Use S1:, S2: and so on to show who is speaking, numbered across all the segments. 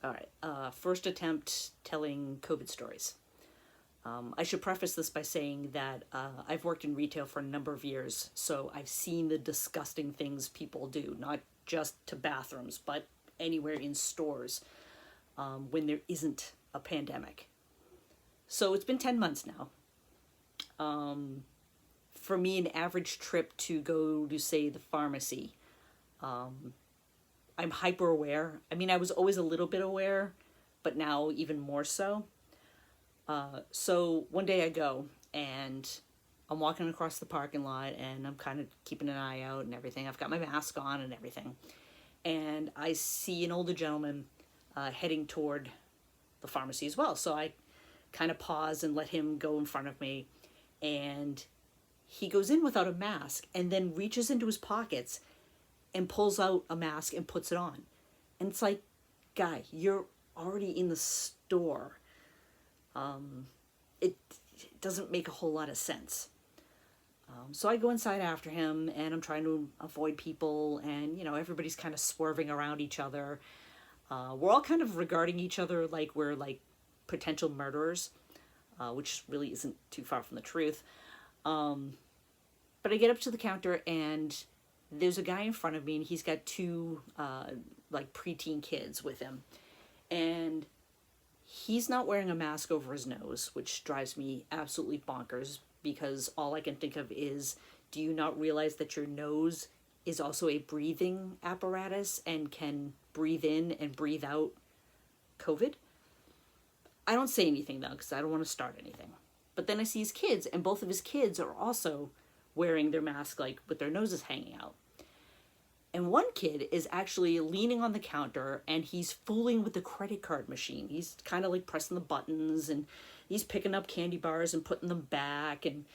S1: All right. First attempt telling COVID stories. I should preface this by saying that I've worked in retail for a number of years, so I've seen the disgusting things people do, not just to bathrooms, but anywhere in stores when there isn't a pandemic. So it's been 10 months now. For me, an average trip to go to, say, the pharmacy, I'm hyper aware. I mean, I was always a little bit aware, but now even more so. So one day I go and I'm walking across the parking lot and I'm kind of keeping an eye out and everything. I've got my mask on and everything. And I see an older gentleman heading toward the pharmacy as well. So I kind of pause and let him go in front of me. And he goes in without a mask and then reaches into his pockets and pulls out a mask and puts it on. And it's like, guy, you're already in the store. It doesn't make a whole lot of sense. So I go inside after him and I'm trying to avoid people and, everybody's kind of swerving around each other. We're all kind of regarding each other like we're like potential murderers, which really isn't too far from the truth. But I get up to the counter and there's a guy in front of me and he's got two like preteen kids with him. And he's not wearing a mask over his nose, which drives me absolutely bonkers because all I can think of is, do you not realize that your nose is also a breathing apparatus and can breathe in and breathe out COVID? I don't say anything though, because I don't want to start anything. But then I see his kids, and both of his kids are also wearing their mask, like with their noses hanging out. And one kid is actually leaning on the counter and he's fooling with the credit card machine. He's kind of like pressing the buttons and he's picking up candy bars and putting them back. And,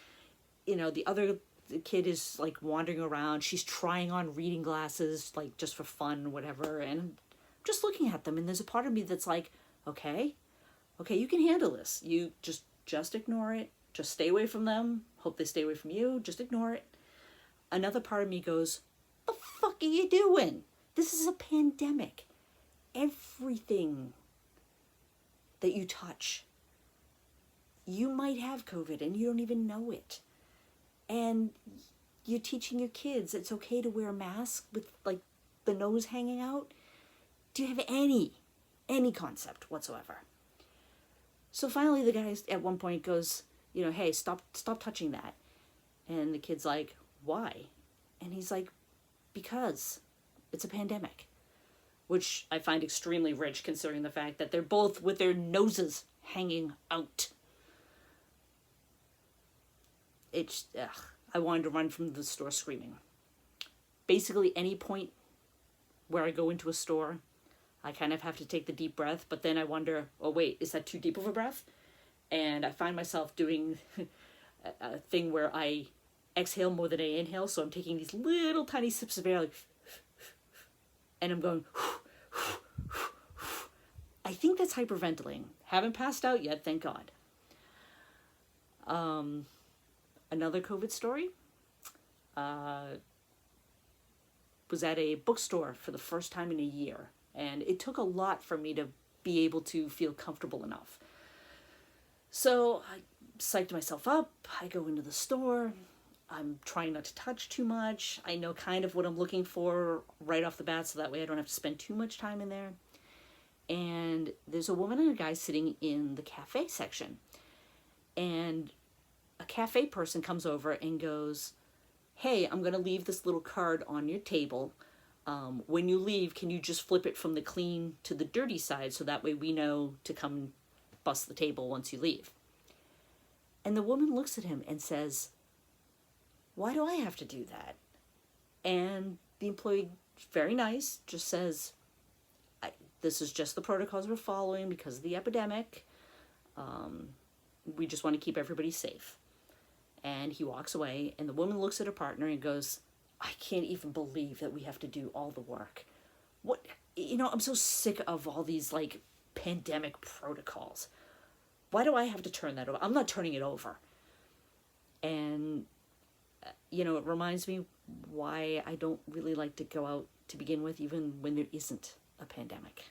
S1: the other kid is like wandering around. She's trying on reading glasses, like just for fun, whatever. And I'm just looking at them. And there's a part of me that's like, okay, you can handle this. You just ignore it. Just stay away from them. Hope they stay away from you. Just ignore it. Another part of me goes, the fuck are you doing? This is a pandemic. Everything that you touch, you might have COVID and you don't even know it. And you're teaching your kids it's okay to wear a mask with like the nose hanging out. Do you have any concept whatsoever? So finally the guy at one point goes, hey, stop touching that. And the kid's like, why? And he's like, because it's a pandemic, which I find extremely rich considering the fact that they're both with their noses hanging out. I wanted to run from the store screaming. Basically, any point where I go into a store, I kind of have to take the deep breath, but then I wonder, oh wait, is that too deep of a breath? And I find myself doing a thing where I exhale more than I inhale, so I'm taking these little tiny sips of air, like, and I'm going, I think that's hyperventilating. Haven't passed out yet, thank God. Another COVID story was at a bookstore for the first time in a year, and it took a lot for me to be able to feel comfortable enough. So I psyched myself up, I go into the store, I'm trying not to touch too much. I know kind of what I'm looking for right off the bat, so that way I don't have to spend too much time in there. And there's a woman and a guy sitting in the cafe section. And a cafe person comes over and goes, hey, I'm going to leave this little card on your table. When you leave, can you just flip it from the clean to the dirty side so that way we know to come bust the table once you leave? And the woman looks at him and says, why do I have to do that? And the employee, very nice, just says, this is just the protocols we're following because of the epidemic. We just want to keep everybody safe. And he walks away, and the woman looks at her partner and goes, I can't even believe that we have to do all the work. I'm so sick of all these like pandemic protocols. Why do I have to turn that over? I'm not turning it over. And it reminds me why I don't really like to go out to begin with, even when there isn't a pandemic.